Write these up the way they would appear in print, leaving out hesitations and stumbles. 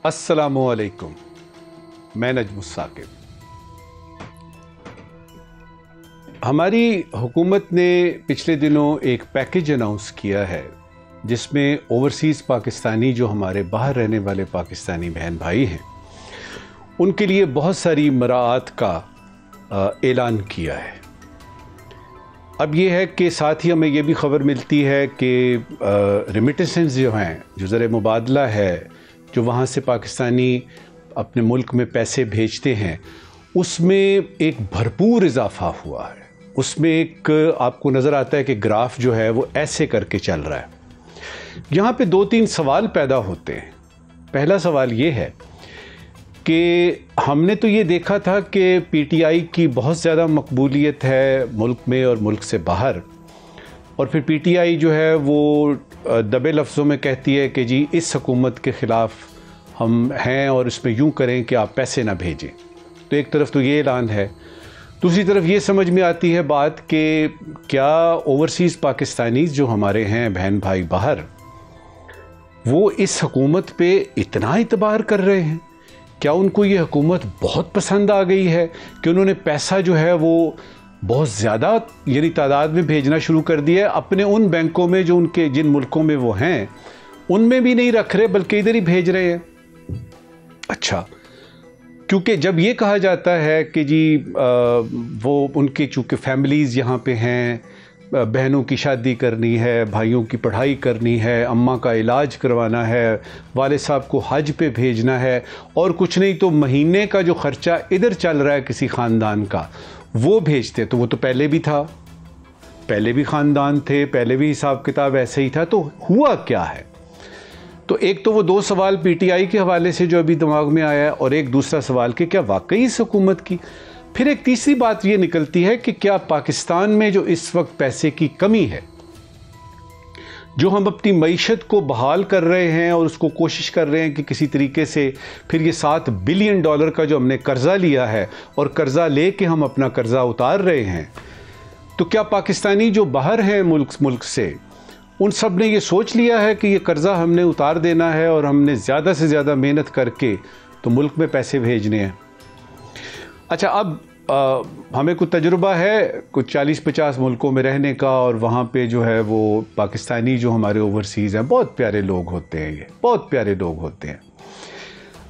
अस्सलामुअलैकुम, मैं नजमुस साकिब। हमारी हुकूमत ने पिछले दिनों एक पैकेज अनाउंस किया है जिसमें ओवरसीज़ पाकिस्तानी जो हमारे बाहर रहने वाले पाकिस्तानी बहन भाई हैं उनके लिए बहुत सारी मराआत का ऐलान किया है। अब ये है कि साथ ही हमें ये भी ख़बर मिलती है कि रेमिटेंसेस जो हैं, जो ज़र मुबादला है, जो वहाँ से पाकिस्तानी अपने मुल्क में पैसे भेजते हैं, उसमें एक भरपूर इजाफ़ा हुआ है। उसमें एक आपको नज़र आता है कि ग्राफ जो है वो ऐसे करके चल रहा है। यहाँ पे दो तीन सवाल पैदा होते हैं। पहला सवाल ये है कि हमने तो ये देखा था कि पीटीआई की बहुत ज़्यादा मकबूलियत है मुल्क में और मुल्क से बाहर, और फिर पीटीआई जो है वो दबे लफ्ज़ों में कहती है कि जी इस हुकूमत के ख़िलाफ़ हम हैं और इसमें यूँ करें कि आप पैसे ना भेजें। तो एक तरफ तो ये ऐलान है, दूसरी तरफ ये समझ में आती है बात कि क्या ओवरसीज़ पाकिस्तानी जो हमारे हैं बहन भाई बाहर, वो इस हुकूमत पे इतना इतबार कर रहे हैं? क्या उनको ये हुकूमत बहुत पसंद आ गई है कि उन्होंने पैसा जो है वो बहुत ज़्यादा यानी तादाद में भेजना शुरू कर दिया है अपने उन बैंकों में जो उनके जिन मुल्कों में वो हैं उनमें भी नहीं रख रहे बल्कि इधर ही भेज रहे हैं? अच्छा, क्योंकि जब ये कहा जाता है कि जी वो उनके चूँकि फैमिलीज़ यहाँ पे हैं, बहनों की शादी करनी है, भाइयों की पढ़ाई करनी है, अम्मा का इलाज करवाना है, वाले साहब को हज पे भेजना है, और कुछ नहीं तो महीने का जो ख़र्चा इधर चल रहा है किसी ख़ानदान का वो भेजते। तो वो तो पहले भी था, पहले भी ख़ानदान थे, पहले भी हिसाब किताब ऐसे ही था। तो हुआ क्या है? तो एक तो वो दो सवाल पीटीआई के हवाले से जो अभी दिमाग में आया है, और एक दूसरा सवाल कि क्या वाकई इस हुकूमत की। फिर एक तीसरी बात ये निकलती है कि क्या पाकिस्तान में जो इस वक्त पैसे की कमी है, जो हम अपनी मईशत को बहाल कर रहे हैं और उसको कोशिश कर रहे हैं कि किसी तरीके से फिर ये $7 बिलियन का जो हमने कर्ज़ा लिया है और कर्ज़ा ले के हम अपना कर्ज़ा उतार रहे हैं, तो क्या पाकिस्तानी जो बाहर हैं मुल्क से उन सब ने ये सोच लिया है कि ये कर्ज़ा हमने उतार देना है और हमने ज़्यादा से ज़्यादा मेहनत करके तो मुल्क में पैसे भेजने हैं? अच्छा, अब हमें कुछ तजुर्बा है कुछ 40-50 मुल्कों में रहने का, और वहाँ पे जो है वो पाकिस्तानी जो हमारे ओवरसीज़ हैं बहुत प्यारे लोग होते हैं, ये बहुत प्यारे लोग होते हैं,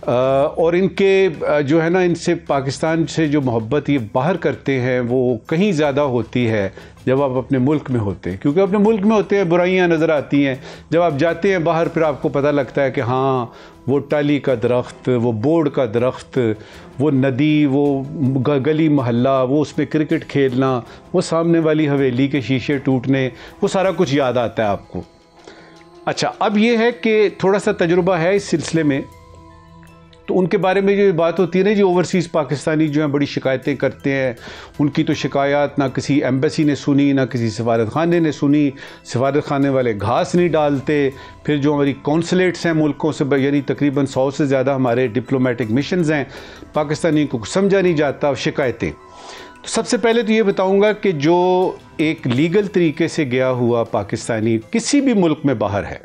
और इनके जो है ना, इनसे पाकिस्तान से जो मोहब्बत ये बाहर करते हैं वो कहीं ज़्यादा होती है जब आप अपने मुल्क में होते हैं। क्योंकि अपने मुल्क में होते हैं बुराइयां नज़र आती हैं, जब आप जाते हैं बाहर फिर आपको पता लगता है कि हाँ वो टाली का दरख्त, वो बोर्ड का दरख्त, वो नदी, वो गली मोहल्ला, वो उसमें क्रिकेट खेलना, वो सामने वाली हवेली के शीशे टूटने, वो सारा कुछ याद आता है आपको। अच्छा, अब ये है कि थोड़ा सा तजुर्बा है इस सिलसिले में, तो उनके बारे में जो बात होती है ना, जो ओवरसीज़ पाकिस्तानी जो हैं बड़ी शिकायतें करते हैं, उनकी तो शिकायत ना किसी एम्बेसी ने सुनी, ना किसी सफारत खाने ने सुनी, सफारत खाने वाले घास नहीं डालते। फिर जो हमारी कौंसलेट्स हैं मुल्कों से, यानी तकरीबन 100 से ज़्यादा हमारे डिप्लोमेटिक मिशंस हैं, पाकिस्तानी को समझा नहीं जाता, शिकायतें। तो सबसे पहले तो ये बताऊँगा कि जो एक लीगल तरीके से गया हुआ पाकिस्तानी किसी भी मुल्क में बाहर है,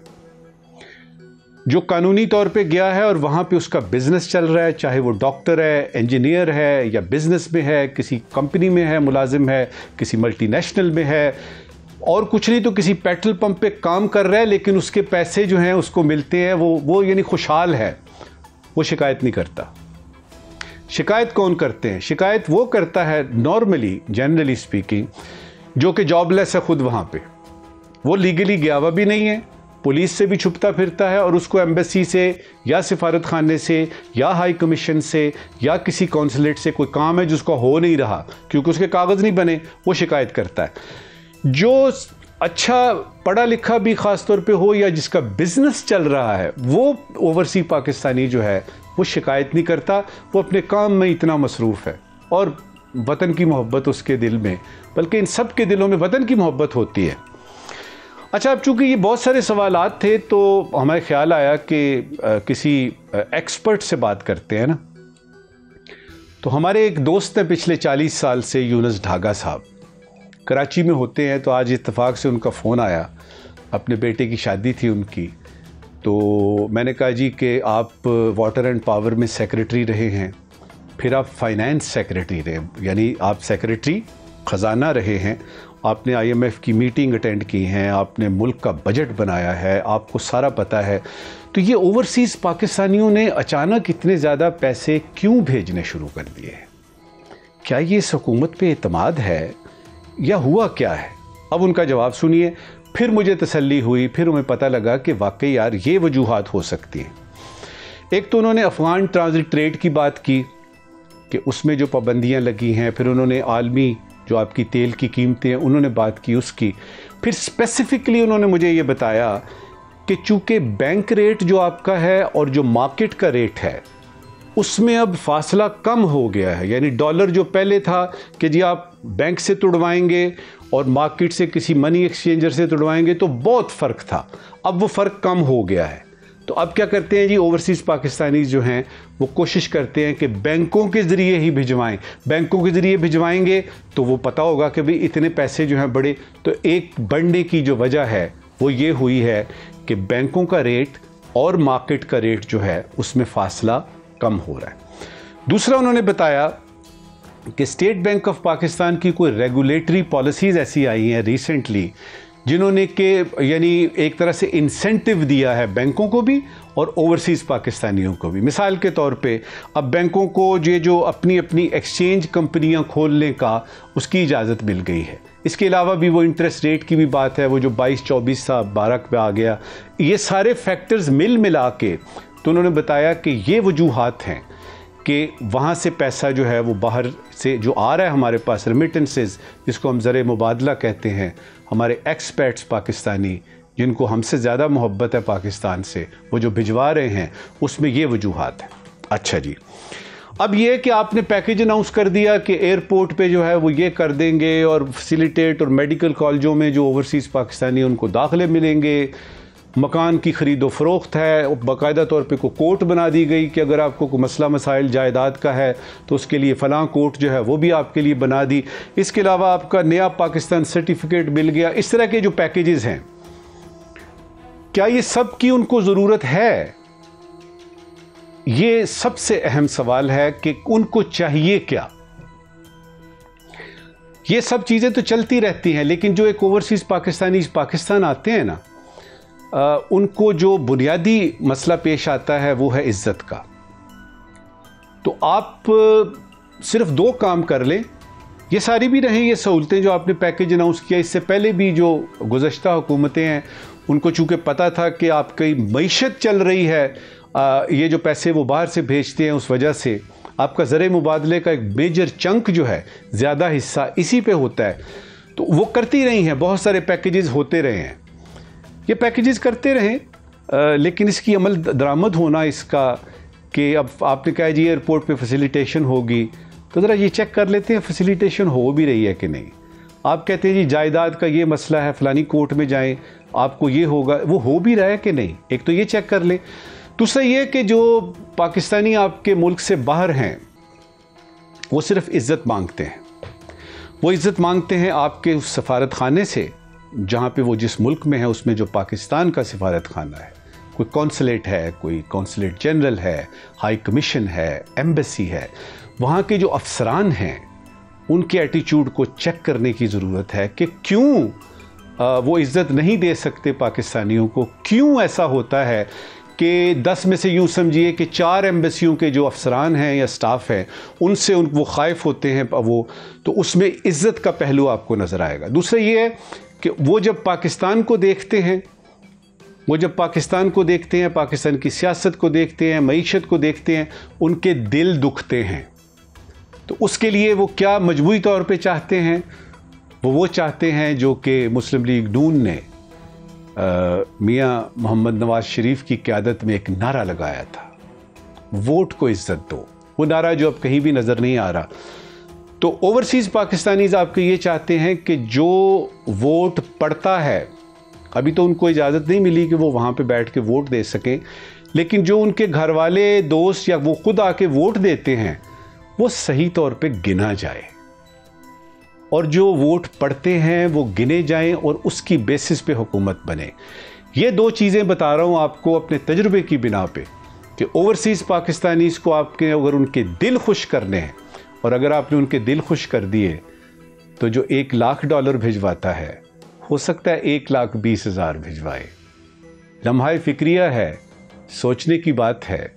जो कानूनी तौर पे गया है और वहाँ पे उसका बिज़नेस चल रहा है, चाहे वो डॉक्टर है, इंजीनियर है, या बिज़नेस में है, किसी कंपनी में है, मुलाजिम है, किसी मल्टीनेशनल में है, और कुछ नहीं तो किसी पेट्रोल पंप पे काम कर रहा है, लेकिन उसके पैसे जो हैं उसको मिलते हैं, वो यानी खुशहाल है, वो शिकायत नहीं करता। शिकायत कौन करते हैं? शिकायत वो करता है नॉर्मली, जनरली स्पीकिंग, जो कि जॉबलेस है खुद वहाँ पे, वो लीगली गया हुआ भी नहीं है, पुलिस से भी छुपता फिरता है, और उसको एम्बेसी से या सिफारत खाने से या हाई कमीशन से या किसी कौंसलेट से कोई काम है जिसको हो नहीं रहा क्योंकि उसके कागज़ नहीं बने, वो शिकायत करता है। जो अच्छा पढ़ा लिखा भी ख़ास तौर पे हो या जिसका बिज़नेस चल रहा है, वो ओवरसीज़ पाकिस्तानी जो है वो शिकायत नहीं करता, वो अपने काम में इतना मसरूफ़ है और वतन की मोहब्बत उसके दिल में, बल्कि इन सब के दिलों में वतन की मोहब्बत होती है। अच्छा, अब चूँकि ये बहुत सारे सवालात थे तो हमें ख्याल आया कि किसी एक्सपर्ट से बात करते हैं ना। तो हमारे एक दोस्त हैं पिछले 40 साल से, यूनुस ढागा साहब, कराची में होते हैं। तो आज इत्तेफाक से उनका फ़ोन आया, अपने बेटे की शादी थी उनकी, तो मैंने कहा जी कि आप वाटर एंड पावर में सेक्रेटरी रहे हैं, फिर आप फाइनेंस सेक्रेटरी रहे, यानी आप सेक्रेटरी ख़जाना रहे हैं, आपने IMF की मीटिंग अटेंड की हैं, आपने मुल्क का बजट बनाया है, आपको सारा पता है। तो ये ओवरसीज़ पाकिस्तानियों ने अचानक इतने ज़्यादा पैसे क्यों भेजने शुरू कर दिए हैं? क्या ये इस हुकूमत पे एतमाद है या हुआ क्या है? अब उनका जवाब सुनिए। फिर मुझे तसल्ली हुई, फिर हमें पता लगा कि वाकई यार ये वजूहात हो सकती हैं। एक तो उन्होंने अफ़गान ट्रांजिट ट्रेड की बात की कि उसमें जो पाबंदियां लगी हैं, फिर उन्होंने आलमी जो आपकी तेल की कीमतें हैं उन्होंने बात की उसकी, फिर स्पेसिफिकली उन्होंने मुझे ये बताया कि चूँकि बैंक रेट जो आपका है और जो मार्केट का रेट है उसमें अब फासला कम हो गया है। यानी डॉलर जो पहले था कि जी आप बैंक से तुड़वाएंगे और मार्केट से किसी मनी एक्सचेंजर से तुड़वाएंगे तो बहुत फ़र्क था, अब वो फ़र्क कम हो गया है। तो अब क्या करते हैं जी, ओवरसीज़ पाकिस्तानी जो हैं वो कोशिश करते हैं कि बैंकों के ज़रिए ही भिजवाएं। बैंकों के ज़रिए भिजवाएंगे तो वो पता होगा कि भाई इतने पैसे जो हैं बड़े, तो एक बढ़ने की जो वजह है वो ये हुई है कि बैंकों का रेट और मार्केट का रेट जो है उसमें फ़ासला कम हो रहा है। दूसरा उन्होंने बताया कि स्टेट बैंक ऑफ पाकिस्तान की कोई रेगुलेटरी पॉलिसीज़ ऐसी आई हैं रिसेंटली जिन्होंने के यानी एक तरह से इंसेंटिव दिया है बैंकों को भी और ओवरसीज़ पाकिस्तानियों को भी। मिसाल के तौर पे अब बैंकों को ये जो अपनी अपनी एक्सचेंज कंपनियां खोलने का उसकी इजाज़त मिल गई है। इसके अलावा भी वो इंटरेस्ट रेट की भी बात है, वो जो 22-24 था 12 पे आ गया। ये सारे फैक्टर्स मिला के तो उन्होंने बताया कि ये वजूहात हैं कि वहाँ से पैसा जो है वो बाहर से जो आ रहा है हमारे पास, रेमिटेंसेस जिसको हम ज़र मुबादला कहते हैं, हमारे एक्सपर्ट्स पाकिस्तानी जिनको हमसे ज़्यादा मोहब्बत है पाकिस्तान से, वो जो भिजवा रहे हैं उसमें ये वजूहात है। अच्छा जी, अब ये कि आपने पैकेज अनाउंस कर दिया कि एयरपोर्ट पे जो है वो ये कर देंगे और फैसिलिटेट और मेडिकल कॉलेजों में जो ओवरसीज़ पाकिस्तानी उनको दाखिले मिलेंगे, मकान की ख़रीदो फ़रोख्त है, बाकायदा तौर पे को कोर्ट बना दी गई कि अगर आपको कोई मसला मसाइल जायदाद का है तो उसके लिए फ़लाँ कोर्ट जो है वो भी आपके लिए बना दी। इसके अलावा आपका नया पाकिस्तान सर्टिफिकेट मिल गया। इस तरह के जो पैकेजेस हैं, क्या ये सब की उनको ज़रूरत है? ये सबसे अहम सवाल है कि उनको चाहिए क्या। ये सब चीज़ें तो चलती रहती हैं, लेकिन जो एक ओवरसीज़ पाकिस्तानी पाकिस्तान आते हैं ना, उनको जो बुनियादी मसला पेश आता है वो है इज़्ज़त का। तो आप सिर्फ 2 काम कर लें, ये सारी भी रहें ये सहूलतें जो आपने पैकेज अनाउंस किया। इससे पहले भी जो गुज़श्ता हुकूमतें हैं उनको चूँकि पता था कि आपकी मईशत चल रही है, ये जो पैसे वो बाहर से भेजते हैं उस वजह से आपका ज़र मुबादले का एक मेजर चंक जो है, ज़्यादा हिस्सा इसी पे होता है। तो वो करती रही हैं, बहुत सारे पैकेजेस होते रहे हैं, ये पैकेजेस करते रहें, लेकिन इसकी अमल दरामद होना इसका कि अब आपने कहा जी एयरपोर्ट पे फैसिलिटेशन होगी, तो ज़रा ये चेक कर लेते हैं फैसिलिटेशन हो भी रही है कि नहीं। आप कहते हैं जी जायदाद का ये मसला है, फ़लानी कोर्ट में जाएं आपको ये होगा, वो हो भी रहा है कि नहीं, एक तो ये चेक कर लें। दूसरा ये कि जो पाकिस्तानी आपके मुल्क से बाहर हैं वो सिर्फ इज़्ज़त मांगते हैं, वो इज़्ज़त मांगते हैं आपके उस सफारत खाने से जहाँ पे वो जिस मुल्क में है उसमें जो पाकिस्तान का सफारत खाना है, कोई कौंसलेट है, कोई कौंसलेट जनरल है, हाई कमीशन है, एम्बेसी है, वहाँ के जो अफसरान हैं उनके एटीट्यूड को चेक करने की ज़रूरत है कि क्यों वो इज़्ज़त नहीं दे सकते पाकिस्तानियों को। क्यों ऐसा होता है कि 10 में से यूँ समझिए कि 4 एम्बेसियों के जो अफसरान हैं या स्टाफ हैं उनसे वो ख़ाइफ होते हैं, वो तो उसमें इज़्ज़त का पहलू आपको नज़र आएगा। दूसरा ये है कि वो जब पाकिस्तान को देखते हैं, पाकिस्तान की सियासत को देखते हैं, मईशत को देखते हैं, उनके दिल दुखते हैं। तो उसके लिए वो क्या मजबूरी तौर पे चाहते हैं, वो चाहते हैं जो कि मुस्लिम लीग नून ने मियाँ मोहम्मद नवाज शरीफ की क़यादत में एक नारा लगाया था, वोट को इज़्ज़त दो। वो नारा जो अब कहीं भी नज़र नहीं आ रहा। तो ओवरसीज़ पाकिस्तानीज़ आपके ये चाहते हैं कि जो वोट पड़ता है, अभी तो उनको इजाज़त नहीं मिली कि वो वहाँ पे बैठ के वोट दे सकें, लेकिन जो उनके घर वाले, दोस्त या वो खुद आके वोट देते हैं वो सही तौर पे गिना जाए और जो वोट पड़ते हैं वो गिने जाएं और उसकी बेसिस पे हुकूमत बने। ये दो चीज़ें बता रहा हूँ आपको अपने तजुर्बे की बिना पे कि ओवरसीज़ पाकिस्तानीज़ को आपके अगर उनके दिल खुश करने हैं और अगर आपने उनके दिल खुश कर दिए तो जो $1,00,000 भिजवाता है हो सकता है 1,20,000 भिजवाए। लम्हा फिक्रिया है, सोचने की बात है,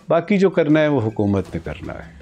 बाकी जो करना है वो हुकूमत ने करना है।